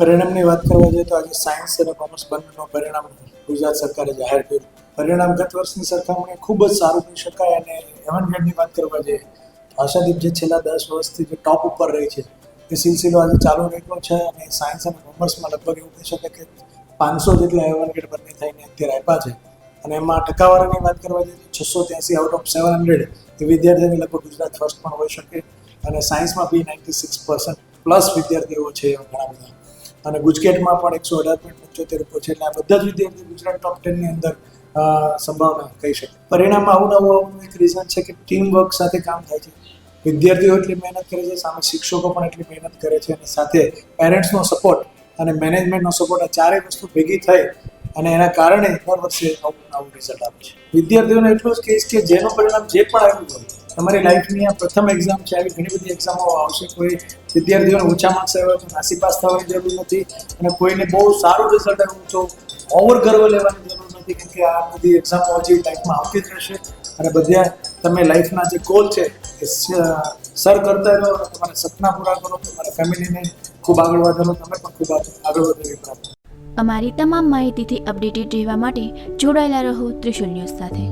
પરિણામની વાત કરવા જોઈએ તો આજે સાયન્સ અને કોમર્સ બંનેનું પરિણામ ગુજરાત સરકારે જાહેર કર્યું. પરિણામ ગત વર્ષની સરખામણીએ ખૂબ જ સારું કહી શકાય. અને એવનગેટની વાત કરવા જઈએ તો આશાદીપ જે છેલ્લા 10 વર્ષથી જે ટોપ ઉપર રહી છે એ સિલસિલો આજે ચાલુ રહ્યો છે. અને સાયન્સ અને કોમર્સમાં લગભગ એવું કહી શકાય કે 500 જેટલા એવનગેટ બંને થઈને અત્યારે આપ્યા છે. અને એમાં ટકાવારીની વાત કરવા જઈએ તો 683 આઉટ ઓફ 700 એ વિદ્યાર્થીઓને લગભગ ગુજરાત ફર્સ્ટ પણ હોઈ શકે. અને સાયન્સમાં બી 96% પ્લસ વિદ્યાર્થીઓ છે એવા ઘણા બધા. અને ગુજકેટમાં પણ 118.75 ઉપર છે. એટલે આ બધા જ વિદ્યાર્થીઓ ગુજરાત ટોપ 10 ની અંદર સંભાવના કહી શકે. પરિણામમાં આવું એક રીઝન છે કે ટીમ વર્ક સાથે કામ થાય છે. વિદ્યાર્થીઓ એટલી મહેનત કરે છે, સામે શિક્ષકો પણ એટલી મહેનત કરે છે, અને સાથે પેરેન્ટ્સનો સપોર્ટ અને મેનેજમેન્ટનો સપોર્ટ, આ ચારેય વસ્તુ ભેગી થઈ અને એના કારણે દર વર્ષે આવું રિઝલ્ટ આવે છે. વિદ્યાર્થીઓને એટલું જ કહીશ કે જેનું પરિણામ જે પણ આવ્યું હોય, તમારી લાઈફની આ પ્રથમ એક્ઝામ છે. આવી ઘણી બધી એક્ઝામો આવશે. કોઈ વિદ્યાર્થીઓને ઓછા માર્ક્સ આવ્યા તો નાસીપાસ થવાની જરૂર નથી, અને કોઈને બહુ સારું રિઝલ્ટ આવ્યું તો ઓવર ગર્વ લેવાની જરૂર નથી, કેમ કે આ બધી એક્ઝામો હજી લાઈફમાં આવતી જ રહેશે. અને બધા તમે લાઈફના જે ગોલ છે એ સર કરતા રહો, તમારા સપના પૂરા કરો, તમારા ફેમિલીને ખૂબ આગળ વધારો, તમે પણ ખૂબ આગળ વધો. અમારી તમામ માહિતીથી અપડેટેડ રહેવા માટે જોડાયેલા રહો ત્રિશુલ ન્યૂઝ સાથે.